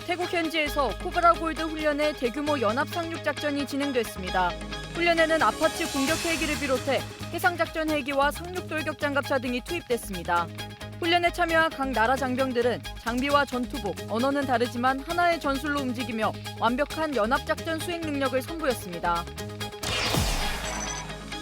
태국 현지에서 코브라 골드 훈련의 대규모 연합 상륙 작전이 진행됐습니다. 훈련에는 아파치 공격 헬기를 비롯해 해상작전 헬기와 상륙 돌격 장갑차 등이 투입됐습니다. 훈련에 참여한 각 나라 장병들은 장비와 전투복, 언어는 다르지만 하나의 전술로 움직이며 완벽한 연합작전 수행 능력을 선보였습니다.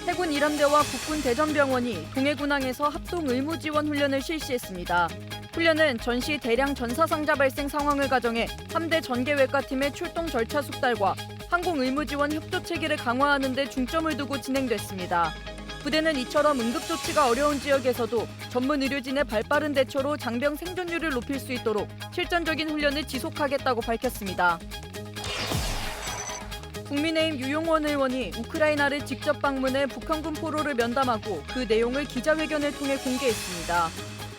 해군 일함대와 국군 대전병원이 동해군항에서 합동 의무 지원 훈련을 실시했습니다. 훈련은 전시 대량 전사상자 발생 상황을 가정해 함대 전개 외과팀의 출동 절차 숙달과 항공 의무 지원 협조 체계를 강화하는 데 중점을 두고 진행됐습니다. 부대는 이처럼 응급조치가 어려운 지역에서도 전문 의료진의 발빠른 대처로 장병 생존율을 높일 수 있도록 실전적인 훈련을 지속하겠다고 밝혔습니다. 국민의힘 유용원 의원이 우크라이나를 직접 방문해 북한군 포로를 면담하고 그 내용을 기자회견을 통해 공개했습니다.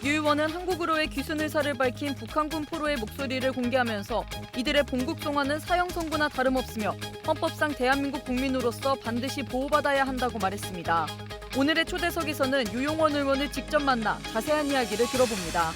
유 의원은 한국으로의 귀순 의사를 밝힌 북한군 포로의 목소리를 공개하면서 이들의 본국 송환은 사형 선고나 다름없으며 헌법상 대한민국 국민으로서 반드시 보호받아야 한다고 말했습니다. 오늘의 초대석에서는 유용원 의원을 직접 만나 자세한 이야기를 들어봅니다.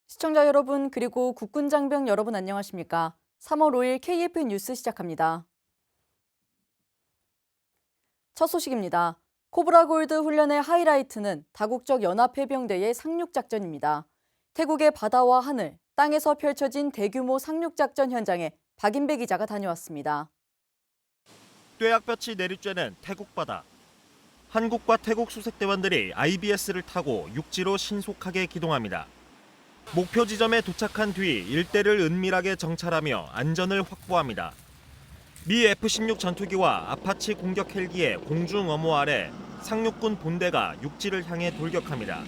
시청자 여러분 그리고 국군 장병 여러분 안녕하십니까? 3월 5일 KF 뉴스 시작합니다. 첫 소식입니다. 코브라 골드 훈련의 하이라이트는 다국적 연합해병대의 상륙작전입니다. 태국의 바다와 하늘, 땅에서 펼쳐진 대규모 상륙작전 현장에 박인배 기자가 다녀왔습니다. 뙤약볕이 내리쬐는 태국 바다. 한국과 태국 수색대원들이 IBS를 타고 육지로 신속하게 기동합니다. 목표 지점에 도착한 뒤 일대를 은밀하게 정찰하며 안전을 확보합니다. 미 F-16 전투기와 아파치 공격 헬기의 공중 엄호 아래 상륙군 본대가 육지를 향해 돌격합니다.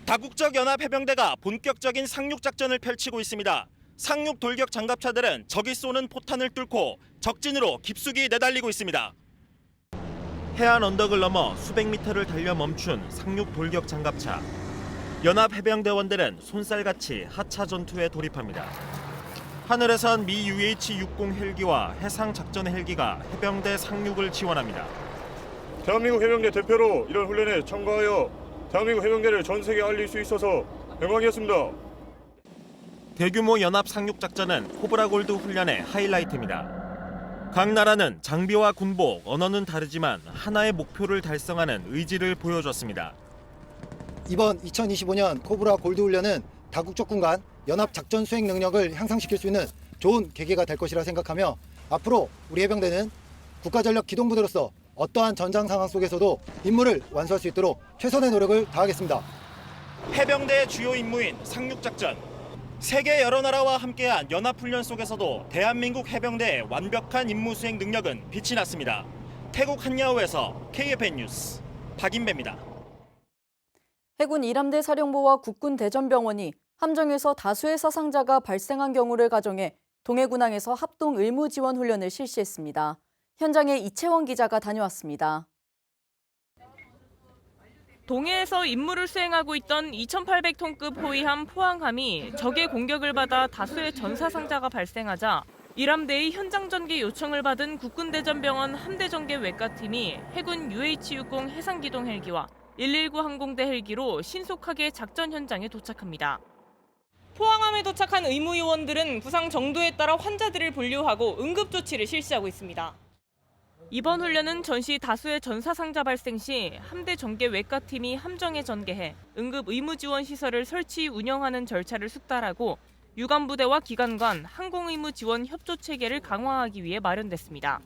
다국적 연합해병대가 본격적인 상륙 작전을 펼치고 있습니다. 상륙 돌격 장갑차들은 적이 쏘는 포탄을 뚫고 적진으로 깊숙이 내달리고 있습니다. 해안 언덕을 넘어 수백 미터를 달려 멈춘 상륙 돌격 장갑차. 연합해병대원들은 손살같이 하차 전투에 돌입합니다. 하늘에선 미 UH-60 헬기와 해상작전 헬기가 해병대 상륙을 지원합니다. 대한민국 해병대 대표로 이런 훈련에 참가하여 대한민국 해병대를 전 세계에 알릴 수 있어서 영광이었습니다. 대규모 연합 상륙 작전은 코브라 골드 훈련의 하이라이트입니다. 각 나라는 장비와 군복, 언어는 다르지만 하나의 목표를 달성하는 의지를 보여줬습니다. 이번 2025년 코브라 골드 훈련은 다국적 군 간 연합 작전 수행 능력을 향상시킬 수 있는 좋은 계기가 될 것이라 생각하며 앞으로 우리 해병대는 국가전력 기동부대로서 어떠한 전장 상황 속에서도 임무를 완수할 수 있도록 최선의 노력을 다하겠습니다. 해병대의 주요 임무인 상륙작전. 세계 여러 나라와 함께한 연합훈련 속에서도 대한민국 해병대의 완벽한 임무 수행 능력은 빛이 났습니다. 태국 한야오에서 KFN 뉴스 박인배입니다. 해군 일함대 사령부와 국군 대전병원이 함정에서 다수의 사상자가 발생한 경우를 가정해 동해군항에서 합동 의무 지원 훈련을 실시했습니다. 현장에 이채원 기자가 다녀왔습니다. 동해에서 임무를 수행하고 있던 2,800톤급 호위함 포항함이 적의 공격을 받아 다수의 전사상자가 발생하자 일함대의 현장 전개 요청을 받은 국군 대전병원 함대 전개 외과팀이 해군 UH-60 해상기동 헬기와 119 항공대 헬기로 신속하게 작전 현장에 도착합니다. 포항함에 도착한 의무요원들은 부상 정도에 따라 환자들을 분류하고 응급조치를 실시하고 있습니다. 이번 훈련은 전시 다수의 전사상자 발생 시 함대 전개 외과팀이 함정에 전개해 응급 의무지원 시설을 설치 운영하는 절차를 숙달하고 유관부대와 기관 간 항공의무 지원 협조 체계를 강화하기 위해 마련됐습니다.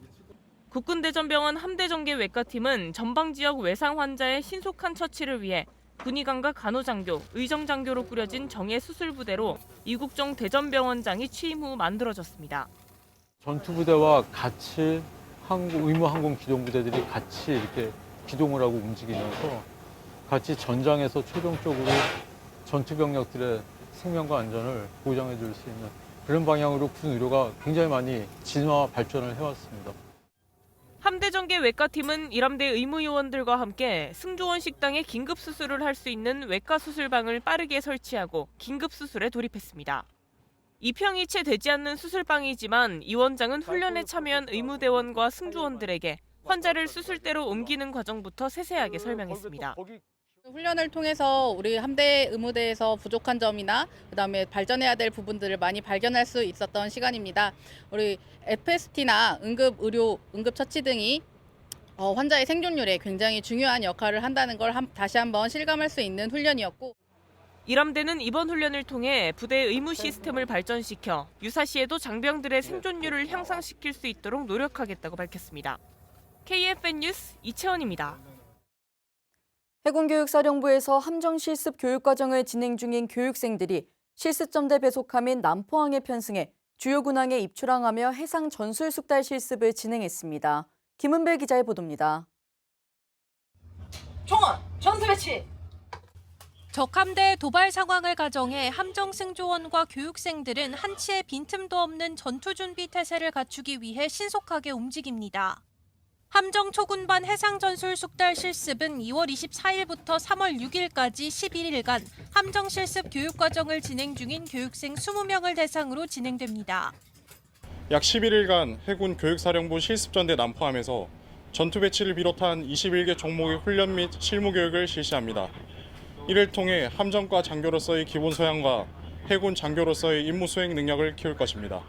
국군대전병원 함대전개 외과팀은 전방지역 외상 환자의 신속한 처치를 위해 군의관과 간호장교, 의정장교로 꾸려진 정예 수술부대로 이국종 대전병원장이 취임 후 만들어졌습니다. 전투부대와 같이 의무 항공 기동부대들이 같이 이렇게 기동을 하고 움직이면서 같이 전장에서 최종적으로 전투병력들의 생명과 안전을 보장해 줄 수 있는 그런 방향으로 군 의료가 굉장히 많이 진화 발전을 해왔습니다. 함대 전개 외과팀은 이람대 의무요원들과 함께 승조원 식당에 긴급 수술을 할 수 있는 외과 수술방을 빠르게 설치하고 긴급 수술에 돌입했습니다. 입형이 채 되지 않는 수술방이지만 이 원장은 훈련에 참여한 의무대원과 승조원들에게 환자를 수술대로 옮기는 과정부터 세세하게 설명했습니다. 훈련을 통해서 우리 함대 의무대에서 부족한 점이나 그다음에 발전해야 될 부분들을 많이 발견할 수 있었던 시간입니다. 우리 FST나 응급처치 등이 환자의 생존율에 굉장히 중요한 역할을 한다는 걸 다시 한번 실감할 수 있는 훈련이었고, 이람대는 이번 훈련을 통해 부대 의무 시스템을 발전시켜 유사시에도 장병들의 생존율을 향상시킬 수 있도록 노력하겠다고 밝혔습니다. KFN 뉴스 이채원입니다. 해군교육사령부에서 함정 실습 교육과정을 진행 중인 교육생들이 실습점대 배속함인 남포항에 편승해 주요 군항에 입출항하며 해상 전술 숙달 실습을 진행했습니다. 김은별 기자의 보도입니다. 총원, 전투 배치! 적함대의 도발 상황을 가정해 함정 승조원과 교육생들은 한치의 빈틈도 없는 전투 준비 태세를 갖추기 위해 신속하게 움직입니다. 함정 초군반 해상 전술 숙달 실습은 2월 24일부터 3월 6일까지 11일간 함정 실습 교육 과정을 진행 중인 교육생 20명을 대상으로 진행됩니다. 약 11일간 해군 교육사령부 실습전대 남포함에서 전투 배치를 비롯한 21개 종목의 훈련 및 실무 교육을 실시합니다. 이를 통해 함정과 장교로서의 기본 소양과 해군 장교로서의 임무 수행 능력을 키울 것입니다.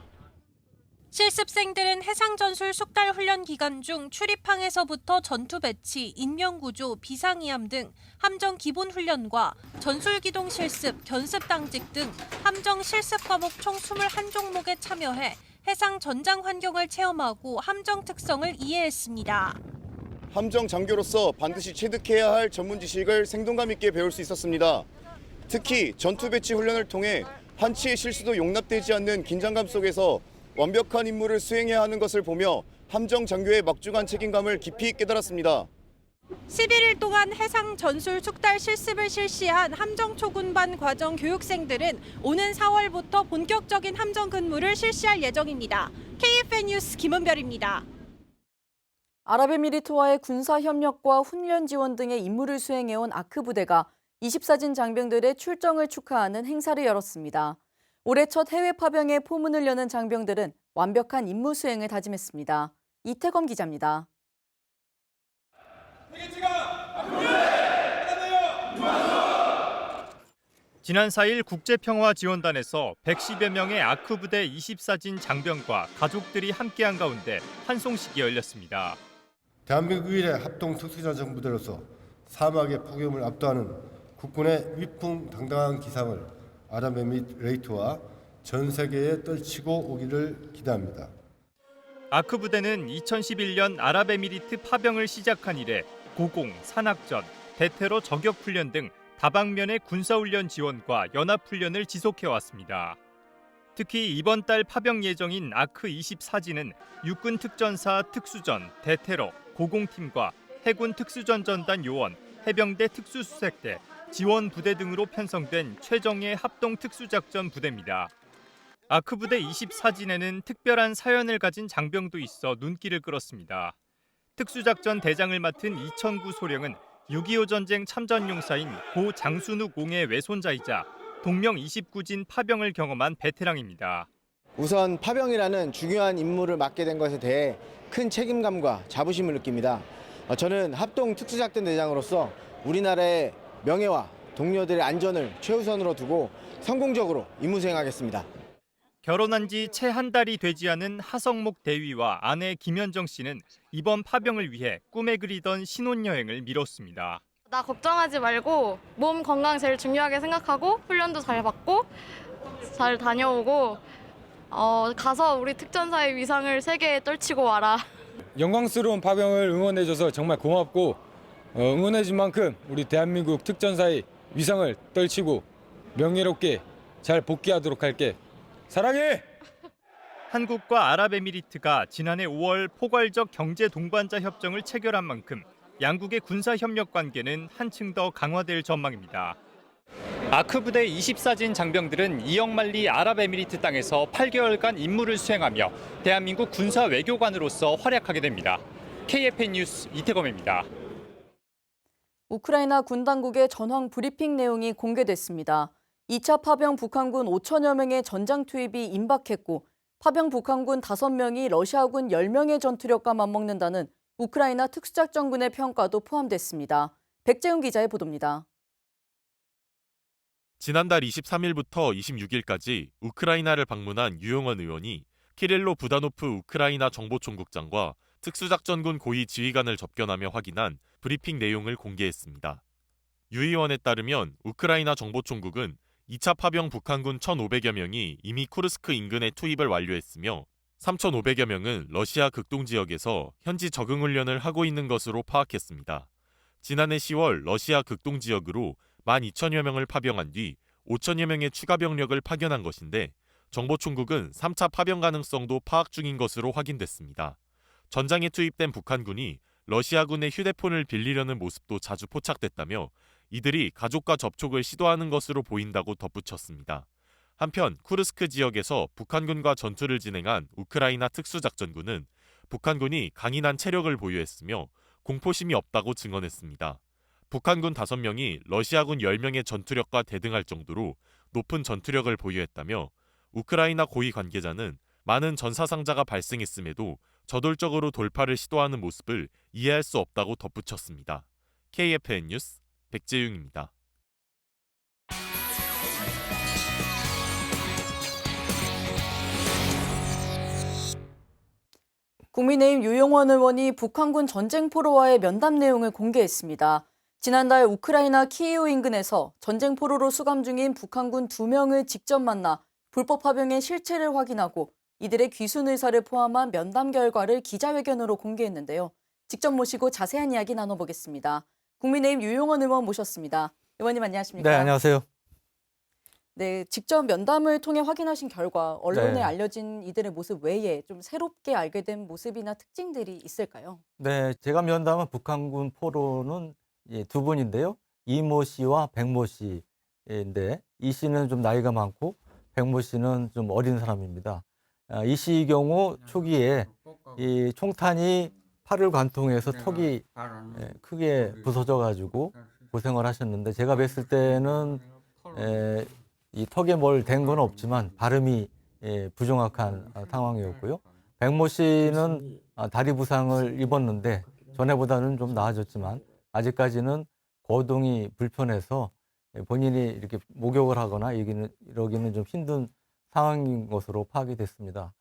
실습생들은 해상 전술 숙달 훈련 기간 중 출입항에서부터 전투 배치, 인명구조, 비상이함 등 함정 기본 훈련과 전술 기동 실습, 견습 당직 등 함정 실습 과목 총 21종목에 참여해 해상 전장 환경을 체험하고 함정 특성을 이해했습니다. 함정 장교로서 반드시 체득해야 할 전문 지식을 생동감 있게 배울 수 있었습니다. 특히 전투 배치 훈련을 통해 한치의 실수도 용납되지 않는 긴장감 속에서 완벽한 임무를 수행해야 하는 것을 보며 함정 장교의 막중한 책임감을 깊이 깨달았습니다. 11일 동안 해상 전술 숙달 실습을 실시한 함정 초군반 과정 교육생들은 오는 4월부터 본격적인 함정 근무를 실시할 예정입니다. KFN 뉴스 김은별입니다. 아랍에미리트와의 군사 협력과 훈련 지원 등의 임무를 수행해온 아크 부대가 24진 장병들의 출정을 축하하는 행사를 열었습니다. 올해 첫 해외 파병에 포문을 여는 장병들은 완벽한 임무 수행을 다짐했습니다. 이태검 기자입니다. 지난 4일 국제평화지원단에서 110여 명의 아크 부대 24진 장병과 가족들이 함께한 가운데 환송식이 열렸습니다. 대한민국 유일의 합동 특수전쟁부대로서 사막의 폭염을 압도하는 국군의 위풍당당한 기상을 아랍에미레이트와 전 세계에 떨치고 오기를 기대합니다. 아크 부대는 2011년 아랍에미리트 파병을 시작한 이래 고공, 산악전, 대테러 저격 훈련 등 다방면의 군사훈련 지원과 연합훈련을 지속해왔습니다. 특히 이번 달 파병 예정인 아크 24진은 육군 특전사 특수전, 대테러, 고공팀과 해군 특수전전단 요원, 해병대 특수수색대, 지원부대 등으로 편성된 최정예 합동 특수작전 부대입니다. 아크 부대 24진에는 특별한 사연을 가진 장병도 있어 눈길을 끌었습니다. 특수작전 대장을 맡은 이천구 소령은 6.25 전쟁 참전용사인 고 장순욱 옹의 외손자이자 동명 29진 파병을 경험한 베테랑입니다. 우선 파병이라는 중요한 임무를 맡게 된 것에 대해 큰 책임감과 자부심을 느낍니다. 저는 합동 특수작전 대장으로서 우리나라의 명예와 동료들의 안전을 최우선으로 두고 성공적으로 임무 수행하겠습니다. 결혼한 지 채 한 달이 되지 않은 하성목 대위와 아내 김현정 씨는 이번 파병을 위해 꿈에 그리던 신혼여행을 미뤘습니다. 나 걱정하지 말고 몸 건강 제일 중요하게 생각하고 훈련도 잘 받고 잘 다녀오고 가서 우리 특전사의 위상을 세계에 떨치고 와라. 영광스러운 파병을 응원해줘서 정말 고맙고 응원해준 만큼 우리 대한민국 특전사의 위상을 떨치고 명예롭게 잘 복귀하도록 할게. 사랑해! 한국과 아랍에미리트가 지난해 5월 포괄적 경제 동반자 협정을 체결한 만큼 양국의 군사 협력 관계는 한층 더 강화될 전망입니다. 아크 부대 24진 장병들은 이영만리 아랍에미리트 땅에서 8개월간 임무를 수행하며 대한민국 군사 외교관으로서 활약하게 됩니다. KFN 뉴스 이태검입니다. 우크라이나 군 당국의 전황 브리핑 내용이 공개됐습니다. 2차 파병 북한군 5천여 명의 전장 투입이 임박했고 파병 북한군 5명이 러시아군 10명의 전투력과 맞먹는다는 우크라이나 특수작전군의 평가도 포함됐습니다. 백재훈 기자의 보도입니다. 지난달 23일부터 26일까지 우크라이나를 방문한 유용원 의원이 키릴로 부다노프 우크라이나 정보총국장과 특수작전군 고위 지휘관을 접견하며 확인한 브리핑 내용을 공개했습니다. 유 의원에 따르면 우크라이나 정보총국은 2차 파병 북한군 1,500여 명이 이미 쿠르스크 인근에 투입을 완료했으며 3,500여 명은 러시아 극동 지역에서 현지 적응 훈련을 하고 있는 것으로 파악했습니다. 지난해 10월 러시아 극동 지역으로 12,000여 명을 파병한 뒤 5,000여 명의 추가 병력을 파견한 것인데 정보총국은 3차 파병 가능성도 파악 중인 것으로 확인됐습니다. 전장에 투입된 북한군이 러시아군의 휴대폰을 빌리려는 모습도 자주 포착됐다며 이들이 가족과 접촉을 시도하는 것으로 보인다고 덧붙였습니다. 한편 쿠르스크 지역에서 북한군과 전투를 진행한 우크라이나 특수작전군은 북한군이 강인한 체력을 보유했으며 공포심이 없다고 증언했습니다. 북한군 5명이 러시아군 10명의 전투력과 대등할 정도로 높은 전투력을 보유했다며 우크라이나 고위 관계자는 많은 전사상자가 발생했음에도 저돌적으로 돌파를 시도하는 모습을 이해할 수 없다고 덧붙였습니다. KFN 뉴스 백재윤입니다. 국민의힘 유용원 의원이 북한군 전쟁포로와의 면담 내용을 공개했습니다. 지난달 우크라이나 키이우 인근에서 전쟁포로로 수감 중인 북한군 2명을 직접 만나 불법 파병의 실체를 확인하고 이들의 귀순 의사를 포함한 면담 결과를 기자회견으로 공개했는데요. 직접 모시고 자세한 이야기 나눠보겠습니다. 국민의힘 유용원 의원 모셨습니다. 의원님 안녕하십니까? 네, 안녕하세요. 네, 직접 면담을 통해 확인하신 결과 언론에 네. 알려진 이들의 모습 외에 좀 새롭게 알게 된 모습이나 특징들이 있을까요? 네, 제가 면담한 북한군 포로는 두 분인데요. 이모 씨와 백모 씨인데 이 씨는 좀 나이가 많고 백모 씨는 좀 어린 사람입니다. 이 씨의 경우 초기에 이 총탄이 팔을 관통해서 턱이 크게 부서져가지고 고생을 하셨는데 제가 뵀을 때는 이 턱에 뭘 댄 건 없지만 발음이 부정확한 상황이었고요. 백모 씨는 다리 부상을 입었는데 전에보다는 좀 나아졌지만 아직까지는 거동이 불편해서 본인이 이렇게 목욕을 하거나 이러기는 좀 힘든 상황인 것으로 파악이 됐습니다.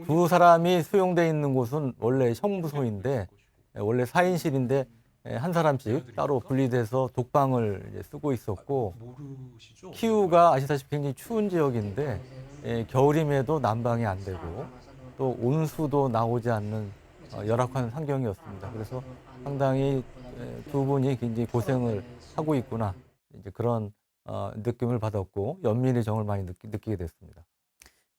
두 사람이 수용돼 있는 곳은 원래 형무소인데 원래 4인실인데 한 사람씩 따로 분리돼서 독방을 쓰고 있었고 키우가 아시다시피 굉장히 추운 지역인데 겨울임에도 난방이 안 되고 또 온수도 나오지 않는 열악한 환경이었습니다. 그래서 상당히 두 분이 굉장히 고생을 하고 있구나 이제 그런 느낌을 받았고 연민의 정을 많이 느끼게 됐습니다.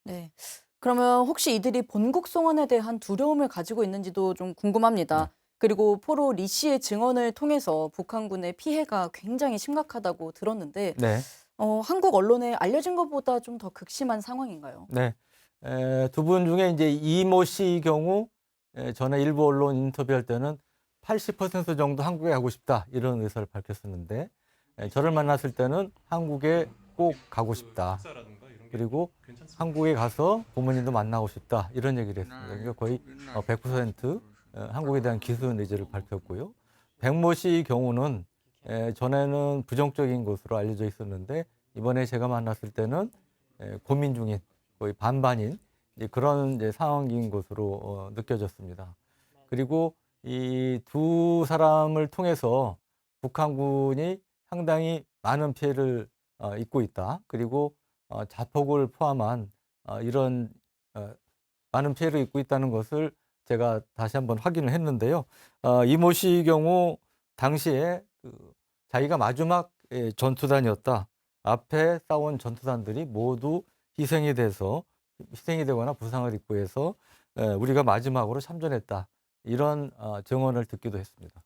네. 그러면 혹시 이들이 본국 송환에 대한 두려움을 가지고 있는지도 좀 궁금합니다. 그리고 포로 리 씨의 증언을 통해서 북한군의 피해가 굉장히 심각하다고 들었는데 네. 한국 언론에 알려진 것보다 좀 더 극심한 상황인가요? 네. 두 분 중에 이제 이모 씨의 경우 전에 일부 언론 인터뷰할 때는 80% 정도 한국에 가고 싶다 이런 의사를 밝혔었는데 저를 만났을 때는 한국에 꼭 가고 싶다. 그리고 한국에 가서 부모님도 만나고 싶다 이런 얘기를 했습니다. 그러니까 거의 100% 한국에 대한 기술 의지를 밝혔고요. 백모 씨의 경우는 전에는 부정적인 것으로 알려져 있었는데 이번에 제가 만났을 때는 고민 중인 거의 반반인 그런 이제 상황인 것으로 느껴졌습니다. 그리고 이 두 사람을 통해서 북한군이 상당히 많은 피해를 입고 있다. 그리고 자폭을 포함한 이런 많은 피해를 입고 있다는 것을 제가 다시 한번 확인을 했는데요. 이모 씨의 경우 당시에 자기가 마지막 전투단이었다. 앞에 싸운 전투단들이 모두 희생이 되거나 부상을 입고 해서 우리가 마지막으로 참전했다. 이런 증언을 듣기도 했습니다.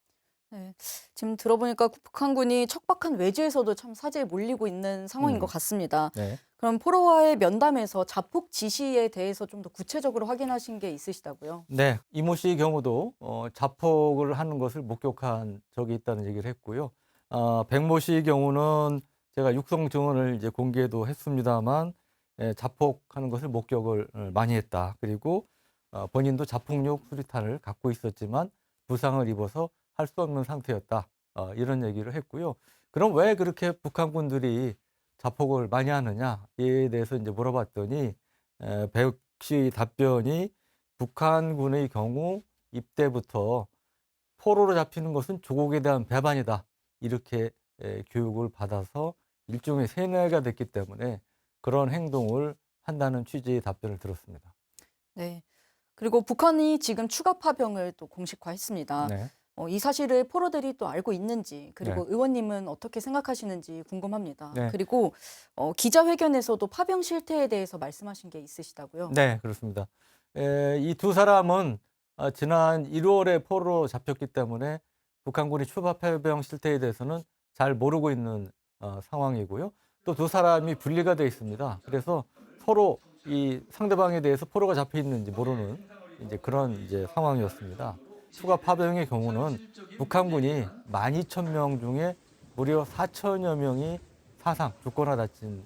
네, 지금 들어보니까 북한군이 척박한 외지에서도 참 사지에 몰리고 있는 상황인 것 같습니다. 네. 그럼 포로와의 면담에서 자폭 지시에 대해서 좀 더 구체적으로 확인하신 게 있으시다고요? 네, 이모 씨의 경우도 자폭을 하는 것을 목격한 적이 있다는 얘기를 했고요. 백모 씨의 경우는 제가 육성 증언을 이제 공개도 했습니다만 자폭하는 것을 목격을 많이 했다. 그리고 본인도 자폭용 수리탄을 갖고 있었지만 부상을 입어서 할 수 없는 상태였다. 이런 얘기를 했고요. 그럼 왜 그렇게 북한군들이 자폭을 많이 하느냐에 대해서 이제 물어봤더니 백 씨의 답변이 북한군의 경우 입대부터 포로로 잡히는 것은 조국에 대한 배반이다. 이렇게 교육을 받아서 일종의 세뇌가 됐기 때문에 그런 행동을 한다는 취지의 답변을 들었습니다. 네. 그리고 북한이 지금 추가 파병을 또 공식화했습니다. 네. 이 사실을 포로들이 또 알고 있는지, 그리고 네. 의원님은 어떻게 생각하시는지 궁금합니다. 네. 그리고 기자회견에서도 파병 실태에 대해서 말씀하신 게 있으시다고요? 네, 그렇습니다. 이 두 사람은 지난 1월에 포로로 잡혔기 때문에 북한군이 추가 파병 실태에 대해서는 잘 모르고 있는 상황이고요. 또 두 사람이 분리가 되어 있습니다. 그래서 서로 이 상대방에 대해서 포로가 잡혀 있는지 모르는 이제 그런 이제 상황이었습니다. 추가 파병의 경우는 북한군이 12,000명 중에 무려 4천여 명이 사상 죽거나 다친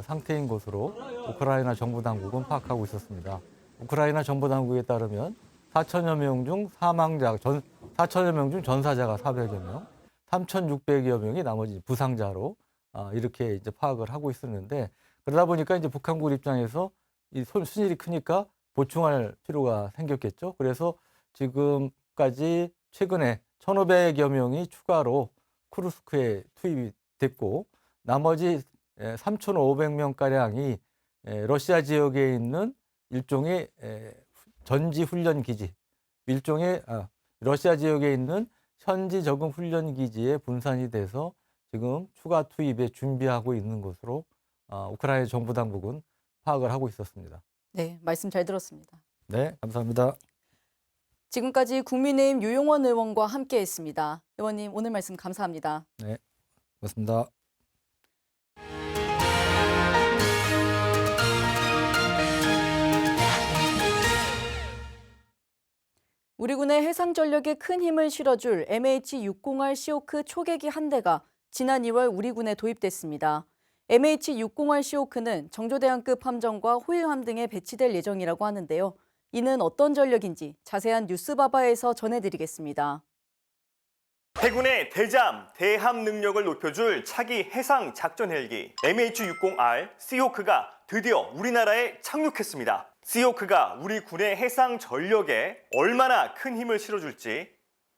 상태인 것으로 우크라이나 정부 당국은 파악하고 있었습니다. 우크라이나 정부 당국에 따르면 4천여 명 중 사망자, 4천여 명 중 전사자가 400여 명, 3,600여 명이 나머지 부상자로 이렇게 이제 파악을 하고 있었는데, 그러다 보니까 이제 북한군 입장에서 이 순일이 크니까 보충할 필요가 생겼겠죠. 그래서 지금까지 최근에 1,500여 명이 추가로 쿠르스크에 투입이 됐고, 나머지 3,500명가량이 러시아 지역에 있는 일종의 전지 훈련 기지, 일종의 러시아 지역에 있는 현지 적응 훈련 기지에 분산이 돼서 지금 추가 투입에 준비하고 있는 것으로 우크라이나 정부 당국은 파악을 하고 있었습니다. 네, 말씀 잘 들었습니다. 네, 감사합니다. 지금까지 국민의힘 유용원 의원과 함께했습니다. 의원님, 오늘 말씀 감사합니다. 네, 고맙습니다. 우리 군의 해상 전력에 큰 힘을 실어줄 MH-60R 시호크 초계기 한 대가 지난 2월 우리 군에 도입됐습니다. MH-60R 시호크는 정조대왕급 함정과 호위함 등에 배치될 예정이라고 하는데요. 이는 어떤 전력인지 자세한 뉴스바바에서 전해드리겠습니다. 해군의 대잠, 대함 능력을 높여줄 차기 해상 작전 헬기 MH-60R 시호크가 드디어 우리나라에 착륙했습니다. 시호크가 우리 군의 해상 전력에 얼마나 큰 힘을 실어줄지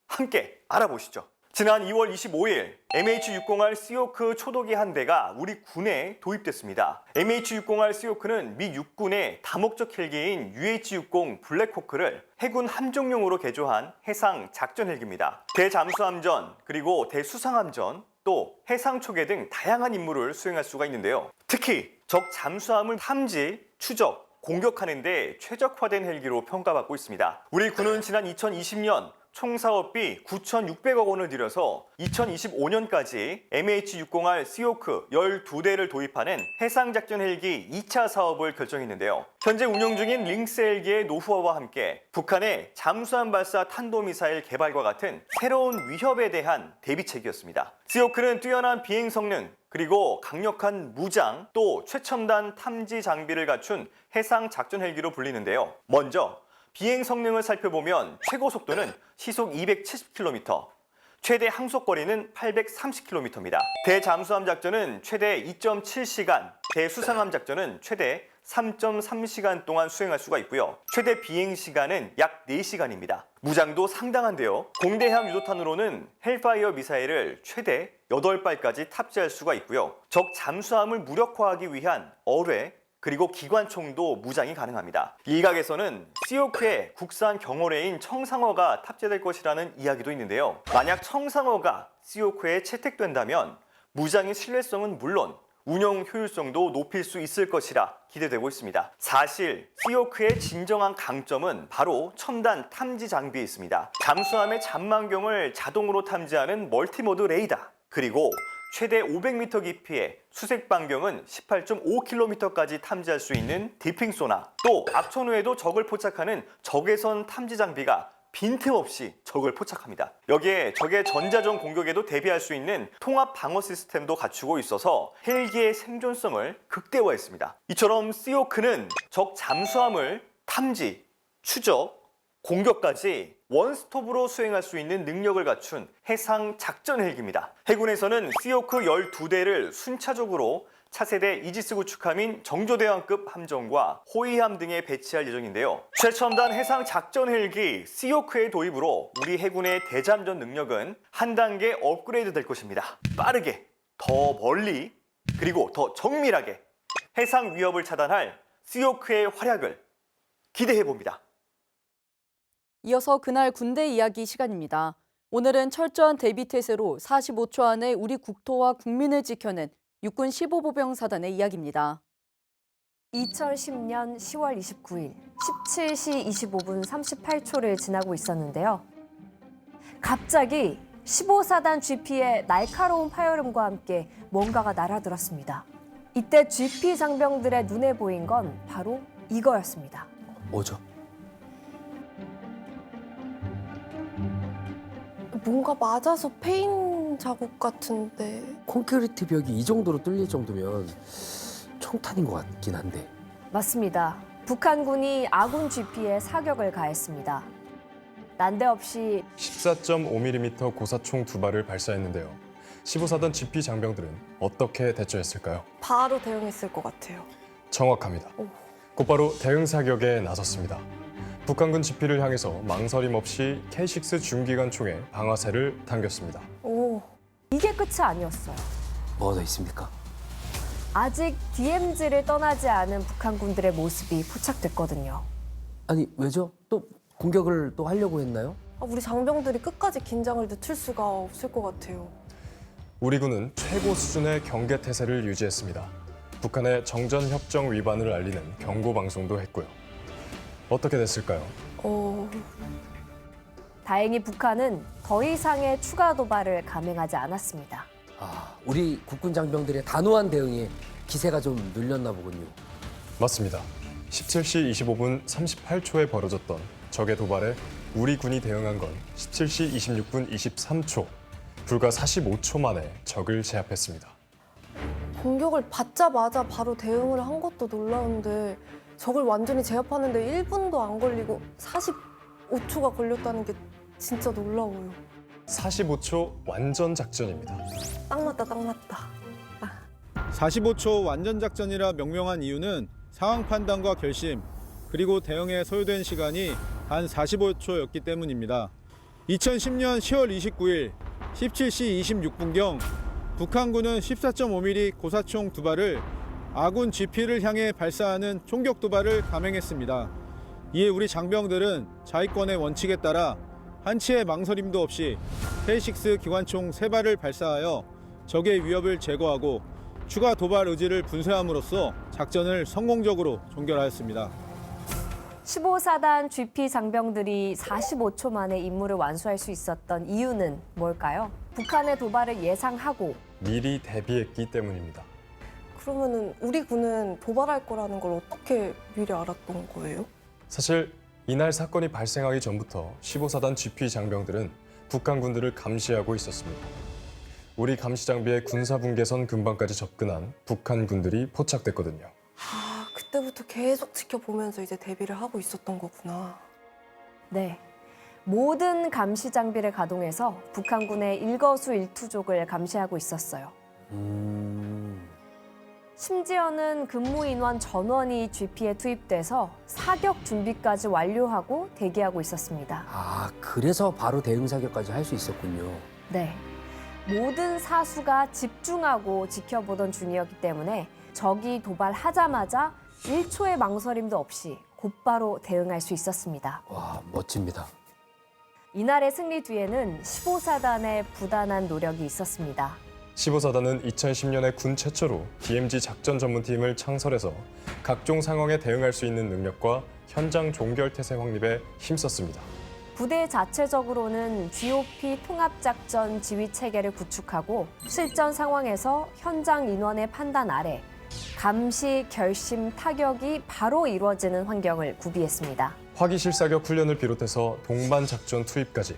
함께 알아보시죠. 지난 2월 25일 MH-60R 시호크 초도기 한 대가 우리 군에 도입됐습니다. MH-60R 시호크는 미 육군의 다목적 헬기인 UH-60 블랙호크를 해군 함정용으로 개조한 해상 작전 헬기입니다. 대잠수함전, 그리고 대수상함전, 또 해상 초계 등 다양한 임무를 수행할 수가 있는데요. 특히 적 잠수함을 탐지, 추적, 공격하는 데 최적화된 헬기로 평가받고 있습니다. 우리 군은 지난 2020년 총 사업비 9,600억 원을 들여서 2025년까지 MH-60R 시호크 12대를 도입하는 해상작전 헬기 2차 사업을 결정했는데요. 현재 운영 중인 링스 헬기의 노후화와 함께 북한의 잠수함 발사 탄도미사일 개발과 같은 새로운 위협에 대한 대비책이었습니다. 시호크는 뛰어난 비행 성능, 그리고 강력한 무장, 또 최첨단 탐지 장비를 갖춘 해상 작전 헬기로 불리는데요. 먼저 비행 성능을 살펴보면 최고 속도는 시속 270km, 최대 항속거리는 830km입니다. 대잠수함 작전은 최대 2.7시간, 대수상함 작전은 최대 3.3시간 동안 수행할 수가 있고요. 최대 비행 시간은 약 4시간입니다. 무장도 상당한데요. 공대함 유도탄으로는 헬파이어 미사일을 최대 8발까지 탑재할 수가 있고요. 적 잠수함을 무력화하기 위한 어뢰, 그리고 기관총도 무장이 가능합니다. 일각에서는 시호크에 국산 경어뢰인 청상어가 탑재될 것이라는 이야기도 있는데요. 만약 청상어가 시호크에 채택된다면 무장의 신뢰성은 물론 운영 효율성도 높일 수 있을 것이라 기대되고 있습니다. 사실 시오크의 진정한 강점은 바로 첨단 탐지 장비에 있습니다. 잠수함의 잔망경을 자동으로 탐지하는 멀티모드 레이더, 그리고 최대 500m 깊이의 수색 반경은 18.5km까지 탐지할 수 있는 디핑 소나, 또 악천 후에도 적을 포착하는 적외선 탐지 장비가 빈틈없이 적을 포착합니다. 여기에 적의 전자전 공격에도 대비할 수 있는 통합 방어 시스템도 갖추고 있어서 헬기의 생존성을 극대화했습니다. 이처럼 시오크는 적 잠수함을 탐지, 추적, 공격까지 원스톱으로 수행할 수 있는 능력을 갖춘 해상 작전 헬기입니다. 해군에서는 시오크 12대를 순차적으로 차세대 이지스 구축함인 정조대왕급 함정과 호위함 등에 배치할 예정인데요. 최첨단 해상 작전 헬기 시오크의 도입으로 우리 해군의 대잠전 능력은 한 단계 업그레이드 될 것입니다. 빠르게, 더 멀리, 그리고 더 정밀하게 해상 위협을 차단할 시오크의 활약을 기대해 봅니다. 이어서 그날 군대 이야기 시간입니다. 오늘은 철저한 대비태세로 45초 안에 우리 국토와 국민을 지켜낸 육군 15보병 사단의 이야기입니다. 2010년 10월 29일 17시 25분 38초를 지나고 있었는데요. 갑자기 15사단 GP의 날카로운 파열음과 함께 뭔가가 날아들었습니다. 이때 GP 장병들의 눈에 보인 건 바로 이거였습니다. 뭐죠? 뭔가 맞아서 페인 자국 같은데. 콘크리트 벽이 이 정도로 뚫릴 정도면 총탄인 것 같긴 한데. 맞습니다. 북한군이 아군 GP에 사격을 가했습니다. 난데없이 14.5mm 고사총 2발을 발사했는데요. 15사단 GP 장병들은 어떻게 대처했을까요? 바로 대응했을 것 같아요. 정확합니다. 곧바로 대응 사격에 나섰습니다. 북한군 GP를 향해서 망설임 없이 K6 중기관 총에 방아쇠를 당겼습니다. 오, 이게 끝이 아니었어요. 뭐가 더 있습니까? 아직 DMZ를 떠나지 않은 북한군들의 모습이 포착됐거든요. 아니 왜죠? 또 공격을 또 하려고 했나요? 우리 장병들이 끝까지 긴장을 늦출 수가 없을 것 같아요. 우리 군은 최고 수준의 경계 태세를 유지했습니다. 북한의 정전협정 위반을 알리는 경고 방송도 했고요. 어떻게 됐을까요? 다행히 북한은 더 이상의 추가 도발을 감행하지 않았습니다. 우리 국군 장병들의 단호한 대응에 기세가 좀 눌렸나 보군요. 맞습니다. 17시 25분 38초에 벌어졌던 적의 도발에 우리 군이 대응한 건 17시 26분 23초, 불과 45초 만에 적을 제압했습니다. 공격을 받자마자 바로 대응을 한 것도 놀라운데 적을 완전히 제압하는데 1분도 안 걸리고 45초가 걸렸다는 게 진짜 놀라워요. 45초 완전 작전입니다. 딱 맞다, 딱 맞다. 45초 완전 작전이라 명명한 이유는 상황 판단과 결심, 그리고 대응에 소요된 시간이 단 45초였기 때문입니다. 2010년 10월 29일 17시 26분경 북한군은 14.5mm 고사총 2발을 아군 GP를 향해 발사하는 총격 도발을 감행했습니다. 이에 우리 장병들은 자위권의 원칙에 따라 한치의 망설임도 없이 K6 기관총 3발을 발사하여 적의 위협을 제거하고 추가 도발 의지를 분쇄함으로써 작전을 성공적으로 종결하였습니다. 15사단 GP 장병들이 45초 만에 임무를 완수할 수 있었던 이유는 뭘까요? 북한의 도발을 예상하고 미리 대비했기 때문입니다. 그러면은 우리 군은 도발할 거라는 걸 어떻게 미리 알았던 거예요? 사실 이날 사건이 발생하기 전부터 15사단 GP 장병들은 북한 군들을 감시하고 있었습니다. 우리 감시 장비의 군사분계선 근방까지 접근한 북한 군들이 포착됐거든요. 그때부터 계속 지켜보면서 이제 대비를 하고 있었던 거구나. 네, 모든 감시 장비를 가동해서 북한군의 일거수일투족을 감시하고 있었어요. 심지어는 근무 인원 전원이 GP에 투입돼서 사격 준비까지 완료하고 대기하고 있었습니다. 그래서 바로 대응 사격까지 할 수 있었군요. 네, 모든 사수가 집중하고 지켜보던 중이었기 때문에 적이 도발하자마자 1초의 망설임도 없이 곧바로 대응할 수 있었습니다. 와, 멋집니다. 이날의 승리 뒤에는 15사단의 부단한 노력이 있었습니다. 15사단은 2010년에 군 최초로 DMZ 작전 전문팀을 창설해서 각종 상황에 대응할 수 있는 능력과 현장 종결 태세 확립에 힘썼습니다. 부대 자체적으로는 GOP 통합작전 지휘 체계를 구축하고 실전 상황에서 현장 인원의 판단 아래 감시, 결심, 타격이 바로 이루어지는 환경을 구비했습니다. 화기실사격 훈련을 비롯해서 동반 작전 투입까지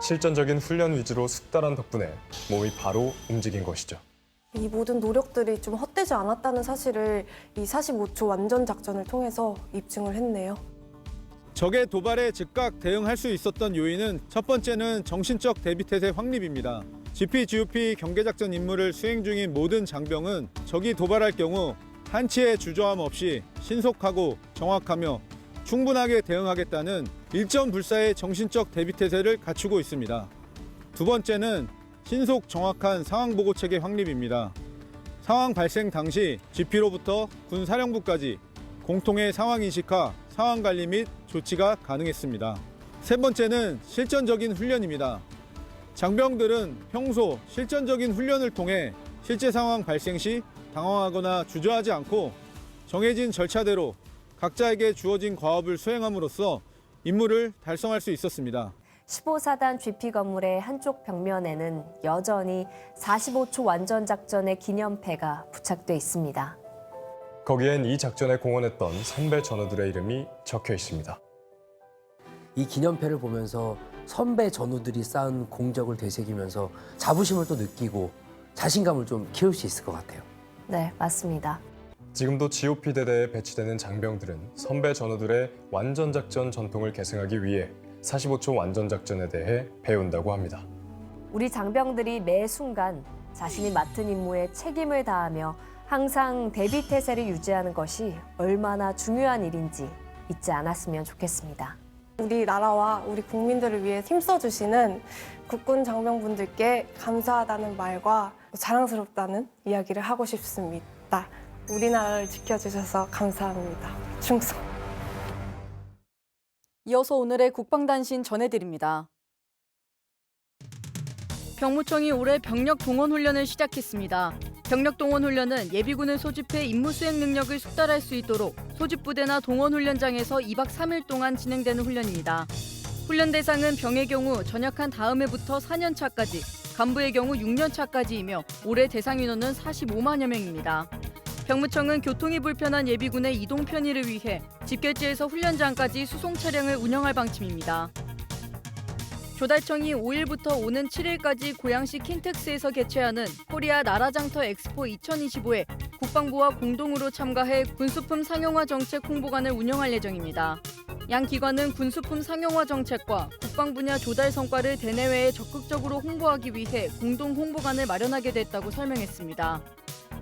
실전적인 훈련 위주로 숙달한 덕분에 몸이 바로 움직인 것이죠. 이 모든 노력들이 좀 헛되지 않았다는 사실을 이 45초 완전 작전을 통해서 입증을 했네요. 적의 도발에 즉각 대응할 수 있었던 요인은 첫 번째는 정신적 대비태세 확립입니다. GP/GOP 경계작전 임무를 수행 중인 모든 장병은 적이 도발할 경우 한치의 주저함 없이 신속하고 정확하며 충분하게 대응하겠다는 일점불사의 정신적 대비태세를 갖추고 있습니다. 두 번째는 신속 정확한 상황보고 체계 확립입니다. 상황 발생 당시 GP로부터 군사령부까지 공통의 상황인식화, 상황관리 및 조치가 가능했습니다. 세 번째는 실전적인 훈련입니다. 장병들은 평소 실전적인 훈련을 통해 실제 상황 발생 시 당황하거나 주저하지 않고 정해진 절차대로 각자에게 주어진 과업을 수행함으로써 임무를 달성할 수 있었습니다. 15사단 GP 건물의 한쪽 벽면에는 여전히 45초 완전 작전의 기념패가 부착돼 있습니다. 거기엔 이 작전에 공헌했던 선배 전우들의 이름이 적혀 있습니다. 이 기념패를 보면서 선배 전우들이 쌓은 공적을 되새기면서 자부심을 또 느끼고 자신감을 좀 키울 수 있을 것 같아요. 네, 맞습니다. 지금도 GOP 대대에 배치되는 장병들은 선배 전우들의 완전작전 전통을 계승하기 위해 45초 완전작전에 대해 배운다고 합니다. 우리 장병들이 매 순간 자신이 맡은 임무에 책임을 다하며 항상 대비태세를 유지하는 것이 얼마나 중요한 일인지 잊지 않았으면 좋겠습니다. 우리나라와 우리 국민들을 위해 힘써주시는 국군 장병분들께 감사하다는 말과 자랑스럽다는 이야기를 하고 싶습니다. 우리나라를 지켜주셔서 감사합니다. 충성. 이어서 오늘의 국방단신 전해드립니다. 병무청이 올해 병력 동원 훈련을 시작했습니다. 병력 동원 훈련은 예비군을 소집해 임무 수행 능력을 숙달할 수 있도록 소집부대나 동원 훈련장에서 2박 3일 동안 진행되는 훈련입니다. 훈련 대상은 병의 경우 전역한 다음 해부터 4년 차까지, 간부의 경우 6년 차까지이며 올해 대상 인원은 45만여 명입니다. 병무청은 교통이 불편한 예비군의 이동 편의를 위해 집결지에서 훈련장까지 수송 차량을 운영할 방침입니다. 조달청이 5일부터 오는 7일까지 고양시 킨텍스에서 개최하는 코리아 나라장터 엑스포 2025에 국방부와 공동으로 참가해 군수품 상용화 정책 홍보관을 운영할 예정입니다. 양 기관은 군수품 상용화 정책과 국방 분야 조달 성과를 대내외에 적극적으로 홍보하기 위해 공동 홍보관을 마련하게 됐다고 설명했습니다.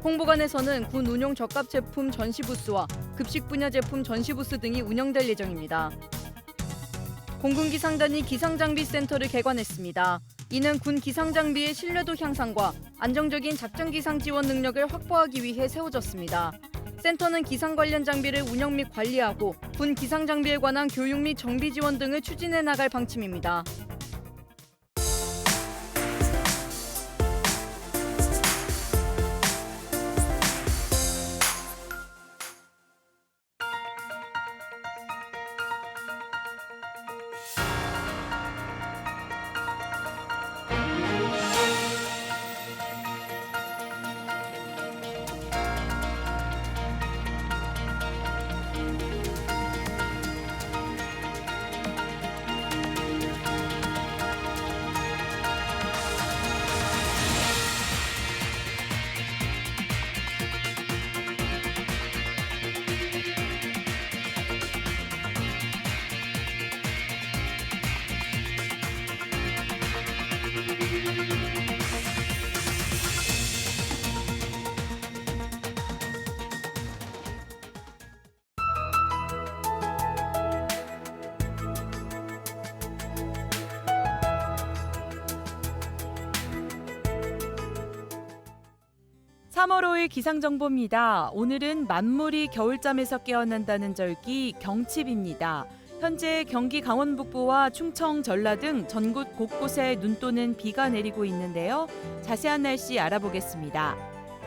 홍보관에서는 군 운용 적합 제품 전시 부스와 급식 분야 제품 전시 부스 등이 운영될 예정입니다. 공군 기상단이 기상장비센터를 개관했습니다. 이는 군 기상장비의 신뢰도 향상과 안정적인 작전 기상 지원 능력을 확보하기 위해 세워졌습니다. 센터는 기상 관련 장비를 운영 및 관리하고 군 기상 장비에 관한 교육 및 정비 지원 등을 추진해 나갈 방침입니다. (3월 5일) 기상정보입니다. 오늘은 만물이 겨울잠에서 깨어난다는 절기 경칩입니다. 현재 경기 강원 북부와 충청, 전라 등 전국 곳곳에 눈 또는 비가 내리고 있는데요. 자세한 날씨 알아보겠습니다.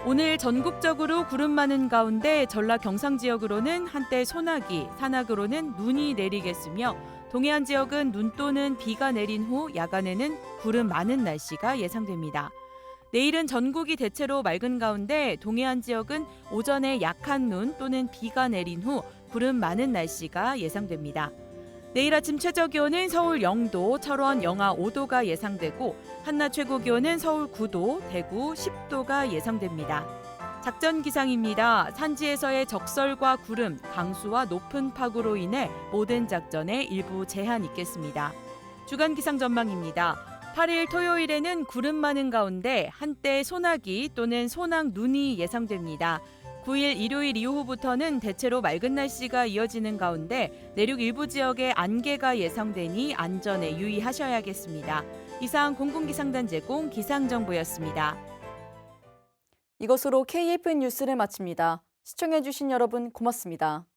오늘 전국적으로 구름 많은 가운데 전라 경상 지역으로는 한때 소나기, 산악으로는 눈이 내리겠으며 동해안 지역은 눈 또는 비가 내린 후 야간에는 구름 많은 날씨가 예상됩니다. 내일은 전국이 대체로 맑은 가운데 동해안 지역은 오전에 약한 눈 또는 비가 내린 후 구름 많은 날씨가 예상됩니다. 내일 아침 최저 기온은 서울 0도, 철원 영하 5도가 예상되고 한낮 최고 기온은 서울 9도, 대구 10도가 예상됩니다. 작전 기상입니다. 산지에서의 적설과 구름, 강수와 높은 파고로 인해 모든 작전에 일부 제한 있겠습니다. 주간 기상 전망입니다. 8일 토요일에는 구름 많은 가운데 한때 소나기 또는 소낙 눈이 예상됩니다. 9일 일요일 이후부터는 대체로 맑은 날씨가 이어지는 가운데 내륙 일부 지역에 안개가 예상되니 안전에 유의하셔야겠습니다. 이상 공군기상단 제공 기상정보였습니다. 이것으로 KFN 뉴스를 마칩니다. 시청해주신 여러분 고맙습니다.